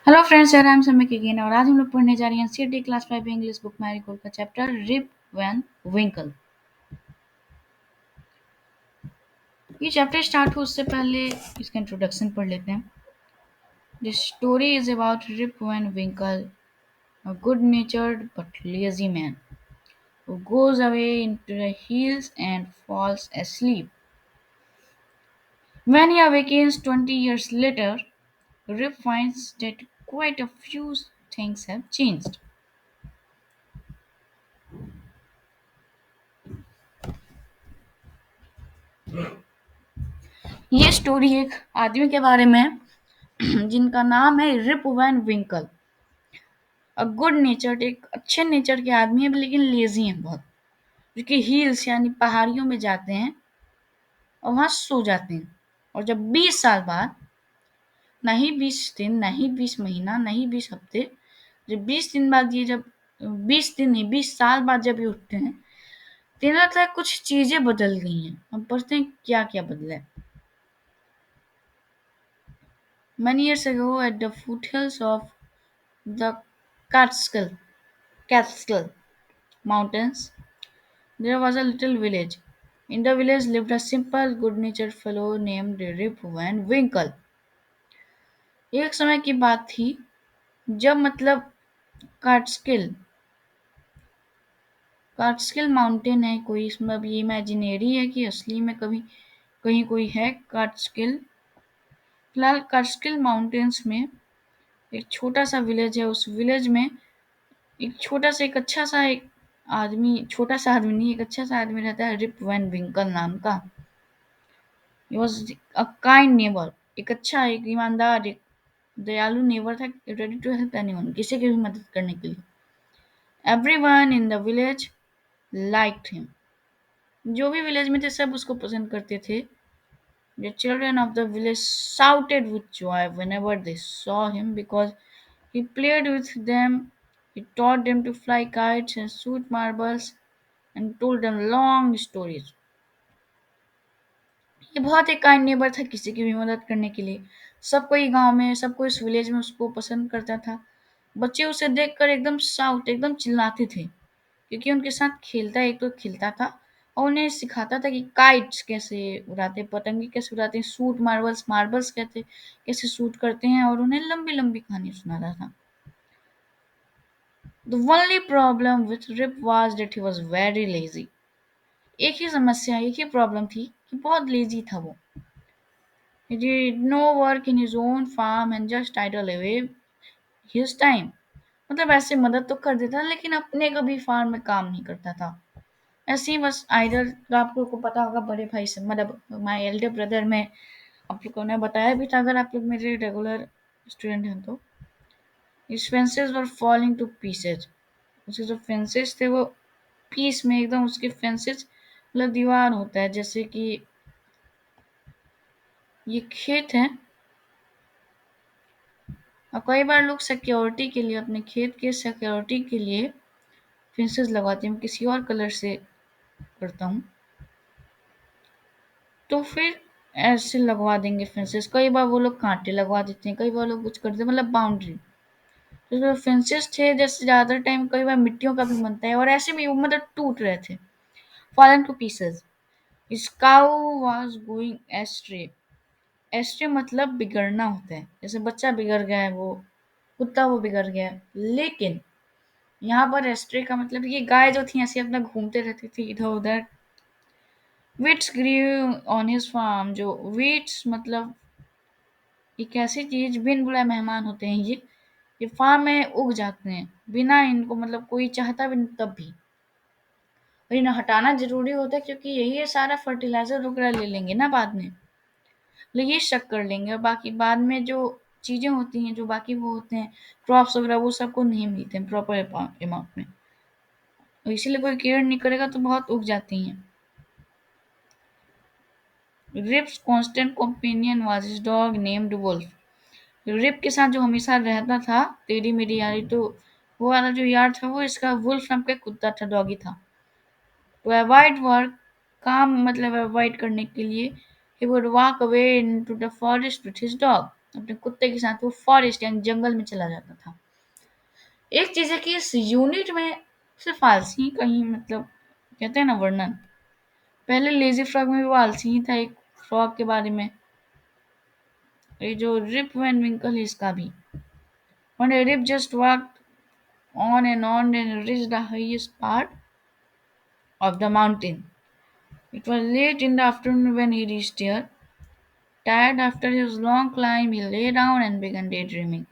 Hello friends, यार I am Samik again और आज हम लोग पढ़ने जा रहे हैं सीटी क्लास 5 इंग्लिश बुक मैरीगोल्ड का चैप्टर रिप वैन विंकल। ये चैप्टर स्टार्ट हो उससे पहले इसका इंट्रोडक्शन पढ़ लेते हैं। This story is about Rip Van Winkle, a good-natured but lazy man who goes away into the hills and falls asleep. When he awakens 20 years later, Rip finds that quite a few things have changed. ये story एक आदमी के बारे में है जिनका नाम है Rip Van Winkle. A good natured, एक अच्छे नेचर के आदमी है लेकिन लेजी है बहुत, जो कि हिल्स यानी पहाड़ियों में जाते हैं और वहां सो जाते हैं। और जब 20 साल बाद, नहीं 20 दिन, नहीं 20 महीना, नहीं 20 हफ्ते, जब 20 दिन बाद ये जब 20 दिन नहीं 20 साल बाद जब ये उठते हैं तो इन्हें लगता है कुछ चीजें बदल गई हैं। हम पढ़ते हैं क्या क्या बदला है। Many years ago, at the foothills of the Catskill, Catskill Mountains, there was a little village. In the village lived a simple, good-natured fellow named Rip Van Winkle. एक समय की बात थी जब कार्टस्किल कार्टस्किल माउंटेन है कोई, इसमें अब ये इमेजिनरी है कि असली में कभी कहीं कोई है कार्टस्किल। फिलहाल कार्टस्किल माउंटेन्स में एक छोटा सा विलेज है। उस विलेज में एक छोटा सा एक अच्छा सा एक आदमी, छोटा सा आदमी नहीं, एक अच्छा सा आदमी रहता है, रिप वैन विंकल नाम का। He was a kind neighbour, एक अच्छा, एक ईमानदार, एक दयालु नेबर था, रेडी टू हेल्प एनीवन, किसी की भी मदद करने के लिए। Everyone in the village liked him, जो भी विलेज में थे सब उसको पसंद करते थे। The children of the village shouted with joy whenever they saw him because he played with them. He taught them to fly kites and shoot marbles and told them long stories. ये बहुत एक kind neighbour था, किसी की भी मदद करने के लिए। सब कोई गांव में, सब कोई इस विलेज में उसको पसंद करता था। बच्चे उसे देखकर एकदम शाउट, एकदम चिल्लाते थे, क्योंकि उनके साथ खेलता, एक तो खेलता था और उन्हें सिखाता था कि काइट्स कैसे उड़ाते, पतंगे कैसे उड़ाते हैं, शूट मार्बल्स, मार्बल्स कहते कैसे शूट करते हैं, और उन्हें लंबी लंबी कहानी सुनाता था। The only problem with Rip was that he was very lazy. एक ही समस्या, एक ही प्रॉब्लम थी कि बहुत लेजी था वो। He did no work in his own farm and just idle away his time. मतलब ऐसे मदद तो कर देता लेकिन अपने कभी फार्म में काम नहीं करता था। ऐसे ही बस आइडल, आप लोग को पता होगा, बड़े भाई से मतलब माय एल्डर ब्रदर में आप लोगों ने बताया भी था, अगर आप लोग मेरे रेगुलर स्टूडेंट हैं तो। his fences were falling to pieces. उसके जो फेंसेस थे वो पीस में एकदम, उसके फेंसेस मतलब दीवार होता है, जैसे कि ये खेत है और कई बार लोग सिक्योरिटी के लिए, अपने खेत के सिक्योरिटी के लिए फेंसेस लगवाते हैं। मैं किसी और कलर से करता हूँ तो फिर ऐसे लगवा देंगे फेंसेस। कई बार वो लोग कांटे लगवा देते हैं, कई बार लोग कुछ करते हैं, मतलब बाउंड्री। तो जो फेंसेस थे, जैसे ज्यादातर टाइम कई बार मिट्टियों का भी बनता है, और ऐसे भी वो मतलब टूट रहे थे, fallen two pieces. His cow was going astray. Astray मतलब बिगड़ना होता है, जैसे बच्चा बिगड़ गया है, वो कुत्ता वो बिगड़ गया है। लेकिन यहाँ पर एस्ट्रे का मतलब ये गाय जो थी ऐसे अपना घूमते रहती थी इधर उधर। Wheats grew on his farm, जो वीट्स मतलब एक ऐसी चीज, बिन बुलाए मेहमान होते हैं ये फार्म में उग जाते हैं बिना इनको, मतलब कोई चाहता भी नहीं तब भी। और इन्हें हटाना जरूरी होता है क्योंकि यही है, सारा फर्टिलाइजर वगैरह ले लेंगे ना बाद में, ये शक कर लेंगे, और बाकी बाद में जो चीजें होती हैं, जो बाकी वो होते हैं क्रॉप्स वगैरह, वो सबको नहीं मिलते हैं प्रॉपर अमाउंट में, और इसीलिए कोई केयर नहीं करेगा तो बहुत उग जाती हैं। Rip's constant companion was his dog named Wolf. Rip के साथ जो हमेशा रहता था, तेरी मेरी यारी, तो वो वाला जो यार था वो इसका वुल्फ नाम का कुत्ता था, डॉगी था। टू अवॉइड वर्क, काम मतलब अवॉइड करने के लिए, he would walk away into the forest with his dog. अपने कुत्ते के साथ वो फॉरेस्ट यानी जंगल में चला जाता था। एक चीज है कि इस यूनिट में सिर्फ आलसी ही कहीं मतलब कहते हैं ना वर्णन, पहले लेजी फ्रॉग में भी वो आलसी ही था एक फ्रॉग के बारे में। ये जो रिप वैन विंकल है इसका भी, when Rip just walked on and on and reached the highest part of the mountain. It was late in the afternoon when he reached there. Tired after his long climb, he lay down and began daydreaming.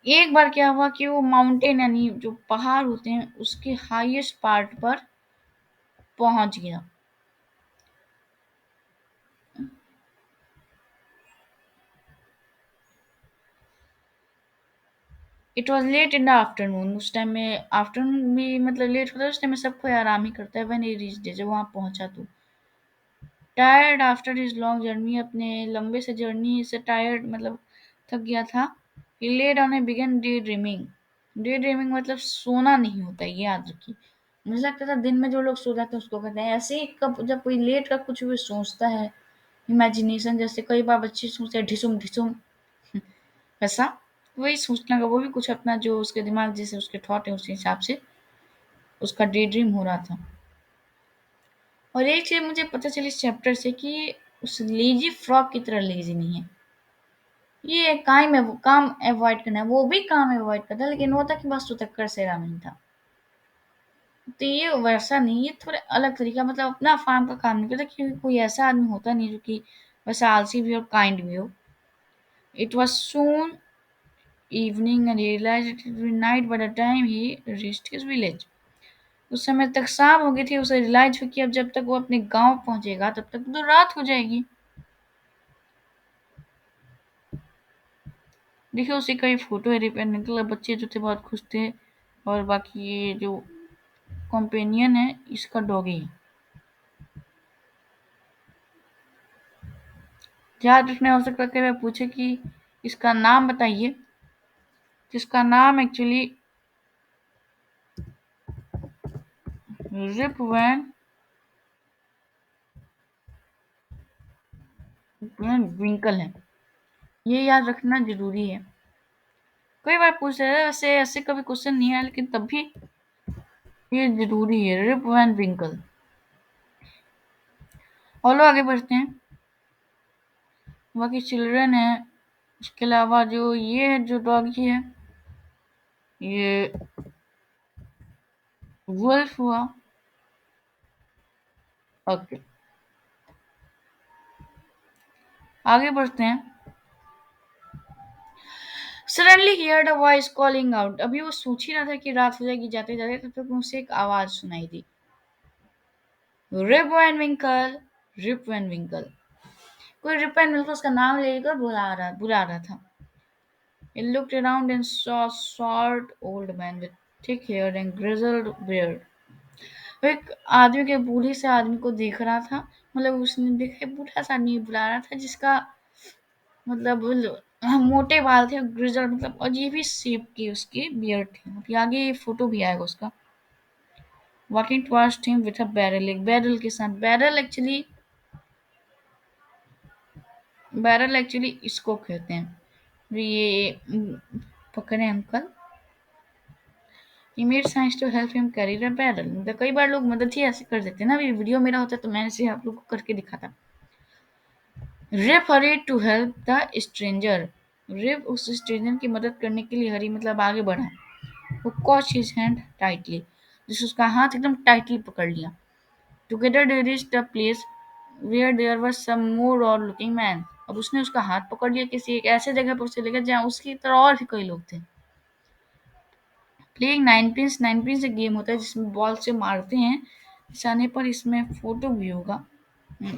एक बार क्या हुआ कि वो mountain यानी जो पहाड़ होते हैं उसके हाईएस्ट पार्ट पर पहुंच गया। It was late in the afternoon, उस टाइम में आफ्टरनून भी मतलब लेट होता है, उस टाइम में सब कोई आराम ही करता है। व्हेन ही रीच्ड, जब वहां पहुंचा तो tired after his long journey, अपने लंबे से जर्नी से टायर्ड मतलब थक गया था। He laid on a began day dreaming. Day dreaming मतलब सोना नहीं होता है, ये याद रखिए। मुझे लगता था दिन में जो लोग सो जाते हैं उसको कहते हैं ऐसे ही, कब जब कोई लेट का कुछ भी सोचता है, इमेजिनेशन, जैसे कई बार बच्चे सोचते हैं ढिसुम ढिसुम, वैसा वही सोचना का, वो भी कुछ अपना जो उसके दिमाग जैसे उसके थॉट है उस हिसाब से उसका डे ड्रीम हो रहा था। और एक चीज मुझे पता चली इस चैप्टर से कि उस लेजी फ्रॉग की तरह लेजी नहीं है। ये काम है, वो काम अवॉइड करना है, वो भी काम अवॉइड करता है, लेकिन वो था कि बस टक्कर से राम नहीं था। तो ये वैसा नहीं, ये थोड़ा अलग तरीका, मतलब अपना फार्म का काम नहीं करता, क्योंकि कोई ऐसा आदमी होता नहीं जो कि वैसा आलसी भी और काइंड भी हो। It was soon evening and realise it night by the time he reached his village. उस समय तक शाम हो गई थी, उसे रियलाइज हुई कि अब जब तक वो अपने गांव पहुंचेगा तब तक तो रात हो जाएगी। देखिए उसी का ये फोटो है, रिपेयर निकला, बच्चे जो थे बहुत खुश थे। और बाकी ये जो कॉम्पेनियन है इसका डॉगी है। याद रखने हो सकता है मैं पूछे कि इसका नाम बताइए, जिसका नाम एक्चुअली रिप वैन विंकल है। ये याद रखना जरूरी है। कई बार पूछ रहे हैं, वैसे ऐसे कभी क्वेश्चन नहीं है लेकिन तब भी ये जरूरी है, रिप वैन विंकल। और लोग आगे बढ़ते हैं, बाकी चिल्ड्रन है। उसके अलावा जो ये है जो डॉगी है ये वुल्फ हुआ। ओके, आगे बढ़ते हैं। Suddenly he heard a voice calling out. अभी वो सोच ही रहा था कि रात हो जाएगी, जाते जाते तब तक मुझसे एक आवाज सुनाई दी, rib Van Winkle, Rip Van विंकल। कोई रिप वैन विंकल उसका नाम लेकर बुला रहा था। He looked around and saw a short old man with thick hair and grizzled beard. वो एक आदमी के बूढ़े से आदमी को देख रहा था, मतलब उसने देखा एक बूढ़ा सा आदमी बुला रहा था जिसका मतलब मोटे बाल थे, ग्रिजल मतलब अजीब ही शेप की उसकी बियर्ड थी। अभी आगे ये फोटो भी आएगा उसका। Walking towards him with a barrel, एक बैरल के साथ। बैरल एक्चुअली इसको कहते हैं। ये पकड़े uncle, he made signs to help him carry the barrel. मतलब कई बार लोग मदद ही ऐसे कर देते हैं ना, अभी वीडियो मेरा होता है तो मैं ऐसे आप लोग को करके दिखाता। Rip hurried to help the stranger. Rip उस स्ट्रेंजर की मदद करने के लिए हरी मतलब आगे बढ़ा। वो कॉच हिज हैंड टाइटली, जिस उसका हाथ एकदम टाइटली पकड़ लिया। Together they reached the place where there was some more odd looking man. अब उसने उसका हाथ पकड़ लिया, किसी एक ऐसे जगह पर उसे लेकर जहाँ उसकी तरह और भी कई लोग थे। Playing nine pins, nine pins एक गेम होता है जिसमें बॉल से मारते हैं निशाने पर, इसमें फोटो भी होगा।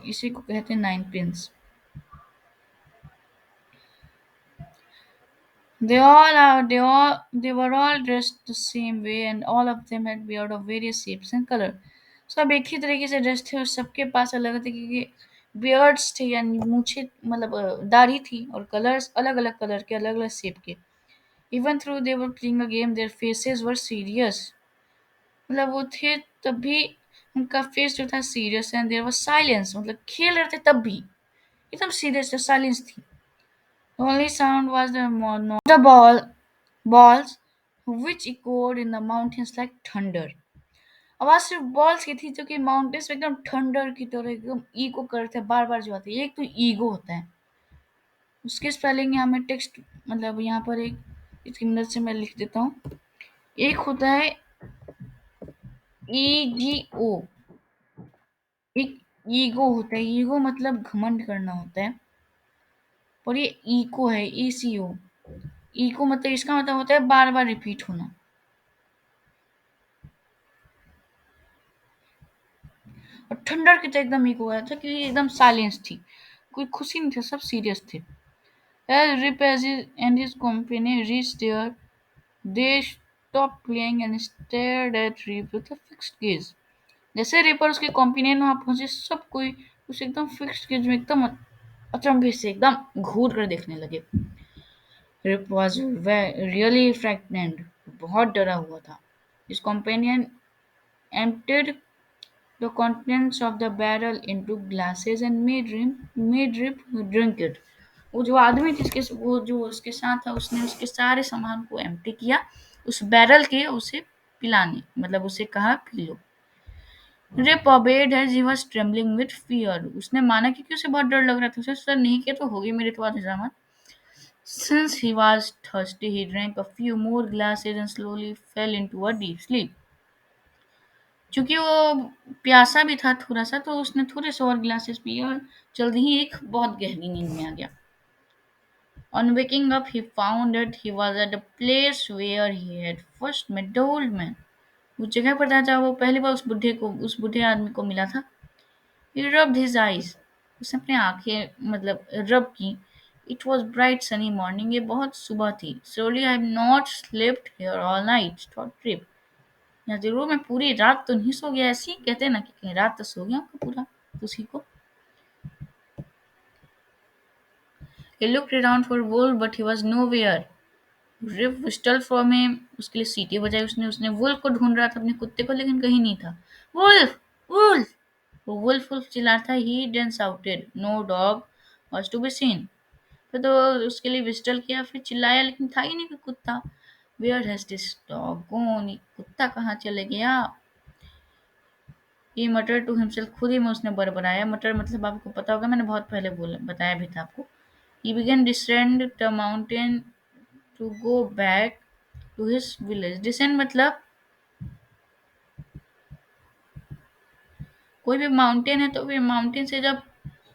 इसी को कहते हैं nine pins. They were all dressed the same way and all of them had beard of various shapes and color. सब एक ही तरीके से ड्रेस थे और सबके पास अलग तरीके के बियर्ड्स थे यानी मूछे मतलब दाढ़ी थी, और कलर्स अलग अलग कलर के, अलग अलग शेप के। Even through they were playing a game their faces were serious. मतलब वो थे तब भी उनका फेस जो था serious, and there was silence, मतलब खेल रहे थे तब भी एकदम सीरियस साइलेंस थी। The only sound was the balls, which echoed in the mountains like thunder. आवाज सिर्फ बॉल्स की थी जो कि माउंटेन्स में एकदम थंडर की तरह एकदम ईको करते हैं, बार बार जो आते हैं। एक तो ईगो होता है, उसके स्पेलिंग यहाँ में टेक्स्ट मतलब यहाँ पर एक इसकी मदद से मैं लिख देता हूँ। एक होता है ईजीओ, एक ईगो होता है। ईगो मतलब घमंड करना होता है, और ये इको है, ईसीओ। इको मतलब इसका मतलब होता है बार बार रिपीट होना। और थंडर की तो एकदम इको आया था कि एकदम साइलेंस थी, कोई खुशी नहीं था, सब सीरियस थे। As Rip and his company reached there, they stopped playing and stared at Rip with a fixed gaze. जैसे रिप और उसके कंपेनियन वहां पहुंचे, सब कोई उसे एकदम फिक्स्ड गेज में एकदम अचंभे से एकदम घूर कर देखने लगे। रिप वॉज रियली फ्रैग्नेंट, बहुत डरा हुआ था। His companion emptied the contents of the barrel into glasses and made Rip drink it. वो जो आदमी जिसके वो जो उसके साथ था, उसने उसके सारे सामान को एम्प्टी किया उस बैरल के, उसे पिलाने मतलब उसे कहा पी लो। Rip obeyed as he was trembling with fear. उसने माना क्योंकि उसे बहुत डर लग रहा था। उसे सर नहीं किया तो होगी मेरे तो हजामत। Since he was thirsty, he drank a few more glasses and slowly fell into a deep sleep. क्योंकि वो प्यासा भी था थोड़ा सा, तो उसने थोड़े से और ग्लासेस पिए और जल्दी ही एक बहुत गहरी नींद में आ गया। On waking up, he found that he was at the place where he had first met the old man. उस जगह पर था जहाँ वो पहली बार उस बूढ़े आदमी को मिला था। He rubbed his eyes. उसने अपनी आंखें मतलब रब की। It was bright sunny morning. ये बहुत सुबह थी। Surely I have not slept here all night, thought Trip. या जरूर मैं पूरी रात तो नहीं सो गया। ऐसे ही कहते हैं ना कि कहीं रात तो सो गया आपका पूरा उसी को। He looked around for Wolf, but he was nowhere. Rip whistle form में उसके लिए सीटी बजाई उसने। उसने वुल्फ को ढूंढ रहा था, अपने कुत्ते को, लेकिन कहीं नहीं था। वुल्फ, वुल्फ, वो वुल्फ वुल्फ चिल्ला था। He then shouted, no dog was to be seen. फिर तो उसके लिए विस्टल किया, फिर चिल्लाया, लेकिन था ही नहीं कोई कुत्ता। Where has this dog gone, कुत्ता कहाँ चले गया। ये मटर टू हिमसेल्फ, खुद ही में उसने बड़बड़ाया। मटर मतलब आपको पता होगा, मैंने बहुत पहले बोला बताया भी था आपको। He began descend the mountain to go back to his village. Descend मतलब कोई भी माउंटेन है, तो फिर माउंटेन से जब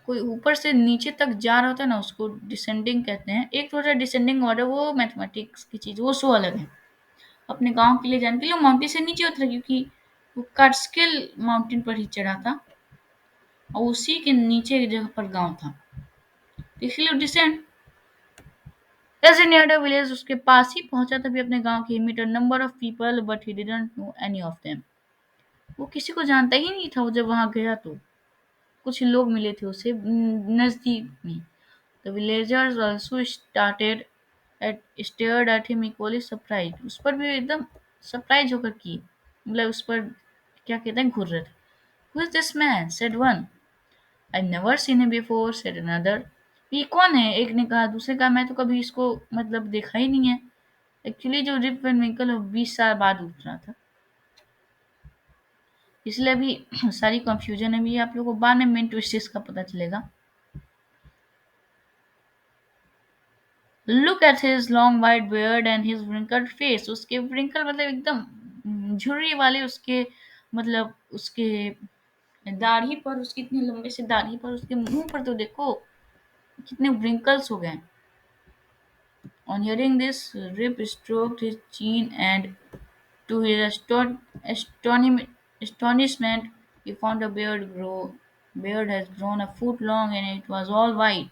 कोई ऊपर से नीचे तक जा रहा होता है ना, उसको डिसेंडिंग कहते हैं। एक तो होता है डिसेंडिंग ऑर्डर, वो मैथमेटिक्स की चीज, वो सो अलग है। अपने गांव के लिए जाने के लिए माउंटेन से नीचे उतरा, क्योंकि वो कार्टस्किल माउंटेन पर ही चढ़ा था और उसी के नीचे एक जगह पर गांव था, तो इसलिए descend. As a near the village, उसके पास ही पहुंचा तभी अपने गांव के। Meet a number of people but he didn't know any of them. वो किसी को जानता ही नहीं था। वो जब वहां गया तो कुछ लोग मिले थे उसे नजदीक में। The villagers also started at stared at him equally surprised. उस पर भी एकदम सरप्राइज होकर की, मतलब उस पर क्या कहते हैं, घूर रहे थे। Who is this man? said one. I never seen him before, said another. ये कौन है? एक ने कहा। दूसरे कहा मैं तो कभी इसको मतलब देखा ही नहीं है। एक्चुअली जो रिप वैन विंकल 20 साल बाद उठ रहा था, इसलिए अभी सारी कंफ्यूजन है। भी आप लोगों को बाद में मेन ट्विस्ट का पता चलेगा। Look at his long white beard and his wrinkled face. उसके wrinkle मतलब एकदम झुर्री वाले उसके, मतलब उसके दाढ़ी पर, उसकी इतनी लंबे से दाढ़ी पर, उसके मुंह पर तो देखो कितने wrinkles हो गए। On hearing this, Rip stroked his chin and to his astonishment, he found a beard has grown a foot long and it was all white.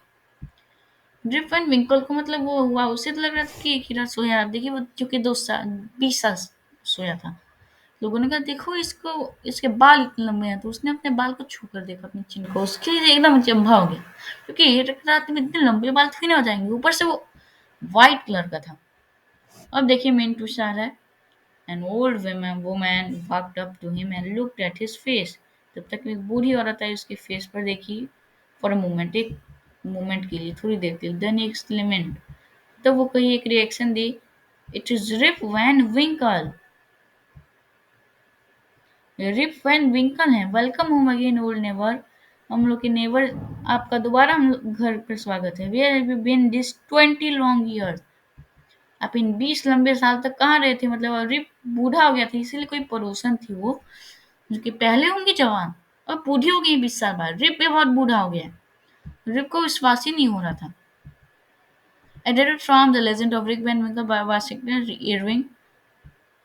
Rip Van Winkle को मतलब वो हुआ, उसे तो लग रहा था कि एक ही रात सोया। आप देखिए वो क्योंकि 2 साल 20 साल सोया था। लोगों ने कहा देखो इसको, इसके बाल इतने लंबे हैं। तो उसने अपने बाल को छू कर देखा अपने चिन्ह को, उसके लिए एकदम अचंभा हो गया, क्योंकि एक रात में इतने लंबे बाल थोड़ी ना हो जाएंगे, ऊपर से वो व्हाइट कलर का था। अब देखिए मेन ट्विस्ट आ रहा है। An old woman walked up to him and looked at his face. तब तक एक बूढ़ी औरत आई, उसके फेस पर देखी फॉर अ मोमेंट, एक मोमेंट के लिए, थोड़ी देर के लिए, देन एक्सपेरिमेंट। तो वो कही एक रिएक्शन दी, it is Rip Van Winkle. Rip Van Winkle है, welcome home again old neighbour. हम लोग के नेबर, आपका दोबारा हम घर पर स्वागत है। Where have you been this 20 long years. आप इन 20 लंबे साल तक कहाँ रहे थे? मतलब रिप बूढ़ा हो गया था, इसीलिए कोई पड़ोसन थी वो, जो कि पहले होंगी जवान और बूढ़ी हो गई 20 साल बाद। रिप भी बहुत बूढ़ा हो गया। रिप को विश्वास ही नहीं हो रहा था। Adapted from the legend of Rip Van Winkle by Washington Irving.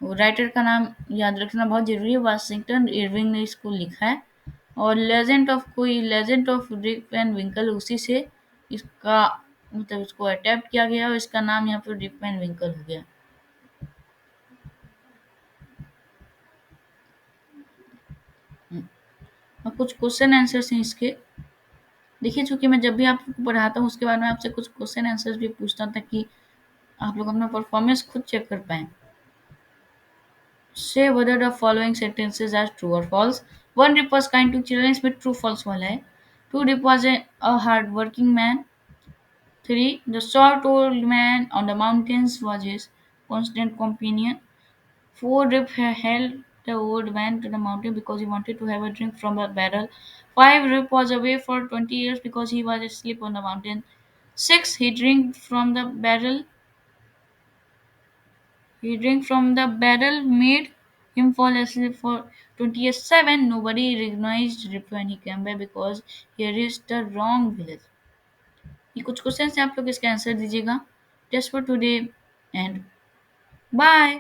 Writer का नाम याद रखना बहुत जरूरी है, वाशिंगटन इरविंग ने इसको लिखा है। और लेजेंड ऑफ रिक वैन विंकल, उसी से इसका मतलब इसको अडेप्ट किया गया और इसका नाम यहाँ पर रिक वैन विंकल हो गया। और कुछ क्वेश्चन आंसर्स हैं इसके। देखिए, चूंकि मैं जब भी आपको पढ़ाता हूँ उसके बाद में आपसे कुछ क्वेश्चन आंसर्स भी पूछता हूँ, ताकि आप लोग अपना परफॉर्मेंस खुद चेक कर पाएँ। Say whether the following sentences are true or false. One Rip was kind to children, इसमें true false वाला है। Two Rip was a hard working man। Three, the short old man on the mountains was his constant companion। Four, Rip held the old man to the mountain because he wanted to have a drink from a barrel। Five, Rip was away for 20 years because he was asleep on the mountain। Six, he drank from the barrel made him fall asleep for 20 years। 7, nobody recognized Rip when he came back because he reached the wrong village। ये कुछ question है, आप लोग इसका answer दीजिएगा। Just for today and bye.